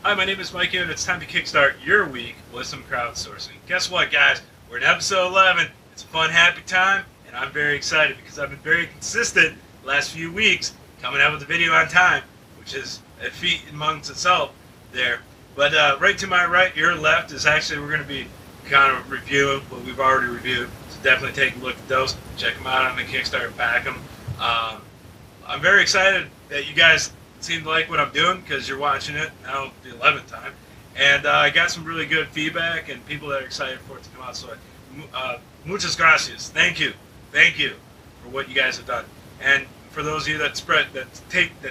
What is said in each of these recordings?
Hi, my name is Mikeyo, and it's time to kickstart your week with some crowdsourcing. Guess what, guys? We're in episode 11. It's a fun, happy time, and I'm very excited because I've been very consistent the last few weeks coming out with a video on time, which is a feat amongst itself there. But right to my right, your left, is actually we're going to be kind of reviewing what we've already reviewed. So definitely take a look at those. Check them out on the Kickstarter, back them. I'm very excited that you guys seem to like what I'm doing because you're watching it now the 11th time, and I got some really good feedback and people that are excited for it to come out. So muchas gracias, thank you for what you guys have done, and for those of you that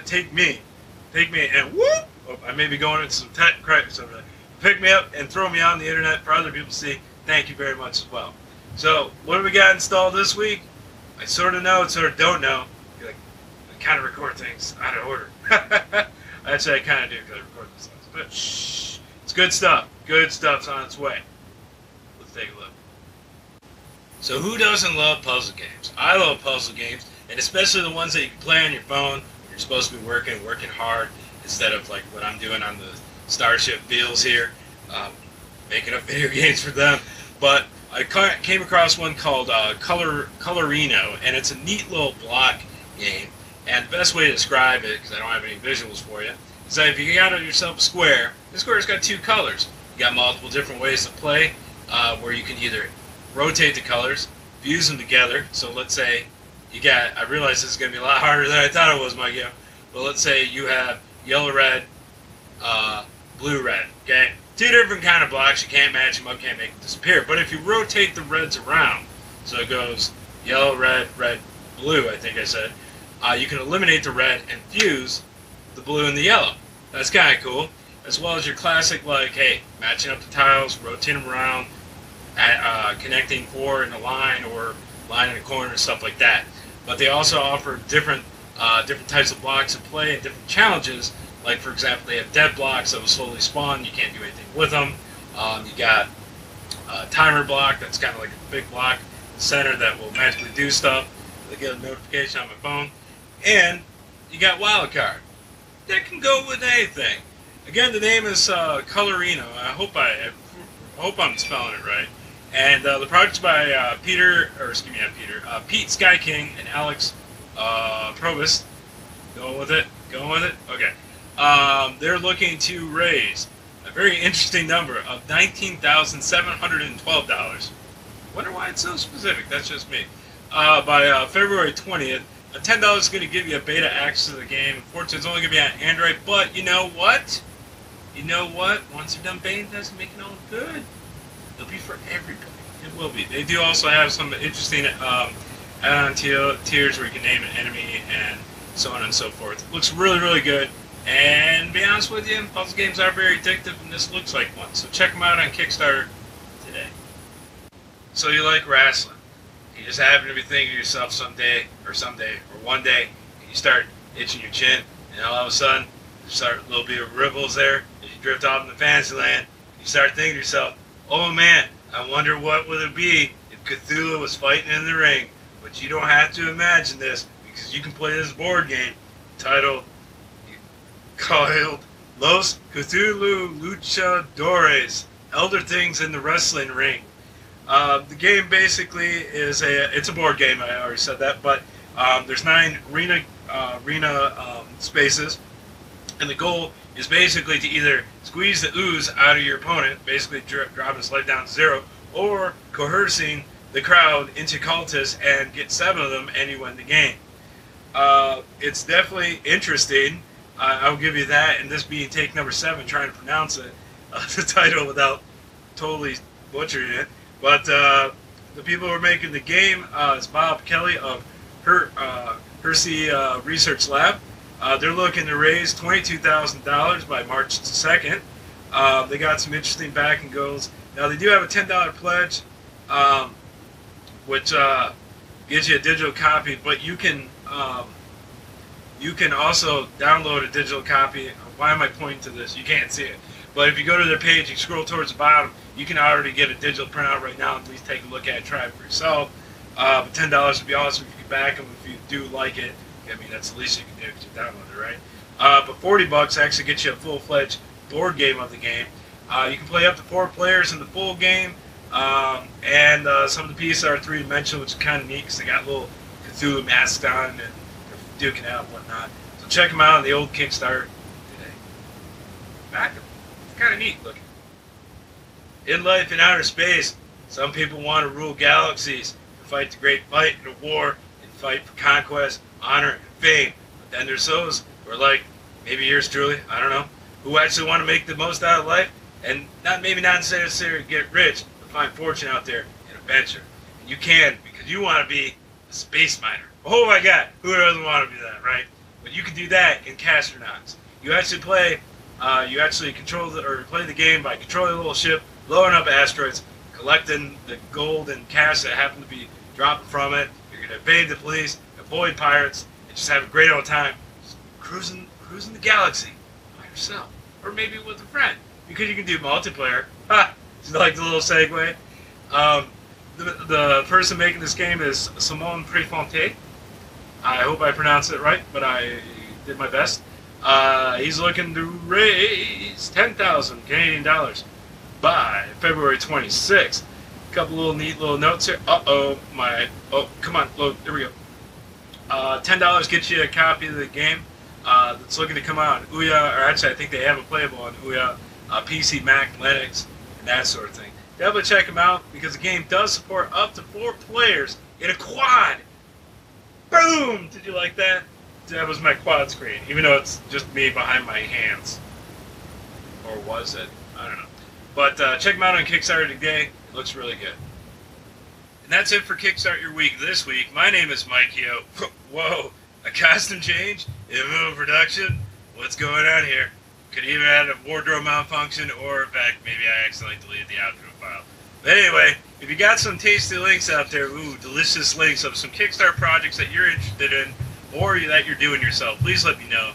take me and whoop, I may be going into some tech cracks over there, pick me up and throw me on the internet for other people to see. Thank you very much as well. So what do we got installed this week? I sort of know and sort of don't know. I kind of record things out of order. Actually, I kind of do because I record these things. But shh, it's good stuff. Good stuff's on its way. Let's take a look. So who doesn't love puzzle games? I love puzzle games, and especially the ones that you can play on your phone. You're supposed to be working hard instead of like what I'm doing on the Starship Fields here, making up video games for them. But I came across one called Colorino, and it's a neat little block game. And the best way to describe it, because I don't have any visuals for you, is that if you got yourself a square, the square's got two colors. You got multiple different ways to play, where you can either rotate the colors, fuse them together. So let's say you got, I realize this is going to be a lot harder than I thought it was, Mikeyo, but let's say you have yellow-red, blue-red, okay? Two different kind of blocks, you can't match them up, can't make them disappear. But if you rotate the reds around, so it goes yellow, red, red, blue, I think I said, you can eliminate the red and fuse the blue and the yellow. That's kind of cool. As well as your classic, like, hey, matching up the tiles, rotating them around, connecting four in a line or line in a corner and stuff like that. But they also offer different types of blocks to play and different challenges. Like, for example, they have dead blocks that will slowly spawn. You can't do anything with them. You got a timer block that's kind of like a big block in the center that will magically do stuff. I get a notification on my phone. And you got Wild Card. That can go with anything. Again, the name is Colorino. I hope I'm spelling it right. And the project's by Pete Sky King and Alex Provost. Going with it? Okay. They're looking to raise a very interesting number of $19,712. Wonder why it's so specific. That's just me. By February 20th. $10 is going to give you a beta access to the game. Unfortunately, it's only going to be on Android, but you know what? Once you're done beta testing, making it all good, it'll be for everybody. It will be. They do also have some interesting add-on tiers where you can name an enemy and so on and so forth. Looks really, really good. And to be honest with you, puzzle games are very addictive, and this looks like one. So check them out on Kickstarter today. So you like wrestling. You just happen to be thinking to yourself someday, or one day, and you start itching your chin, and all of a sudden, there's a little bit of ripples there, and you drift off into fantasy land, and you start thinking to yourself, oh man, I wonder what would it be if Cthulhu was fighting in the ring. But you don't have to imagine this, because you can play this board game called Los Cthuluchadores, Elder Things in the Wrestling Ring. The game basically is it's a board game, I already said that, but there's 9 arena spaces, and the goal is basically to either squeeze the ooze out of your opponent, basically dropping his life down to 0, or coercing the crowd into cultists and get 7 of them and you win the game. It's definitely interesting. I'll give you that, and this being take number 7, trying to pronounce it, the title without totally butchering it. But the people who are making the game is Bob Kelly of Hersey Research Lab. They're looking to raise $22,000 by March 2nd. They got some interesting backing goals. Now they do have a $10 pledge, which gives you a digital copy, but you can also download a digital copy. Why am I pointing to this? You can't see it. But if you go to their page, you scroll towards the bottom, you can already get a digital printout right now and at least take a look at it, try it for yourself. But $10 would be awesome if you can back them if you do like it. I mean, that's the least you can do because you download it, right? But $40 actually gets you a full-fledged board game of the game. You can play up to 4 players in the full game, and some of the pieces are 3-dimensional, which is kind of neat because they got little Cthulhu masks on and they're duking out and whatnot. So check them out on the old Kickstarter today. Back, it's kind of neat looking. In life in outer space, some people want to rule galaxies, to fight the great fight in a war, and fight for conquest, honor, and fame. But then there's those who are like, maybe yours truly, I don't know, who actually want to make the most out of life, and maybe not necessarily get rich, but find fortune out there and adventure. And you can, because you want to be a space miner. Oh my god, who doesn't want to be that, right? But you can do that in Cashtronauts. You actually play, control play the game by controlling a little ship, blowing up asteroids, collecting the gold and cash that happen to be dropping from it. You're going to evade the police, avoid pirates, and just have a great old time just cruising the galaxy by yourself. Or maybe with a friend, because you can do multiplayer. Ha! You like the little segue? The person making this game is Simon Prefontaine. I hope I pronounced it right, but I did my best. He's looking to raise 10,000 Canadian dollars by February 26th. A couple little neat little notes here. Oh, come on, load. There we go. $10 gets you a copy of the game that's looking to come out on Ouya, or actually I think they have it playable on Ouya, PC, Mac, Linux, and that sort of thing. Definitely check them out because the game does support up to 4 players in a quad. Boom! Did you like that? That was my quad screen, even though it's just me behind my hands. Or was it? I don't know. But check them out on Kickstarter today. It looks really good. And that's it for Kickstart Your Week this week. My name is Mikeyo. Whoa, a costume change? In the middle of production? What's going on here? Could even add a wardrobe malfunction, or in fact, maybe I accidentally deleted the outro file. But anyway, if you got some tasty links out there, ooh, delicious links of some Kickstarter projects that you're interested in, or that you're doing yourself, please let me know.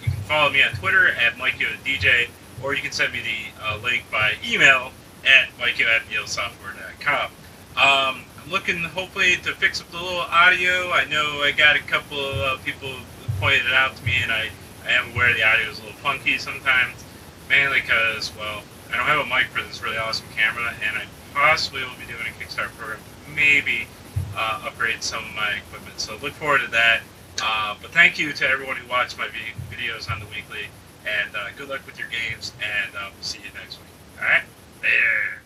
You can follow me on Twitter at MikeyoDJ, or you can send me the link by email at Mikeyo@neilsoftware.com. I'm looking, hopefully, to fix up the little audio. I know I got a couple of people who pointed it out to me, and I am aware the audio is a little funky sometimes, mainly because, well, I don't have a mic for this really awesome camera, and I possibly will be doing a Kickstarter program to maybe upgrade some of my equipment. So look forward to that. But thank you to everyone who watched my videos on the weekly, and good luck with your games, and we'll see you next week. All right? There.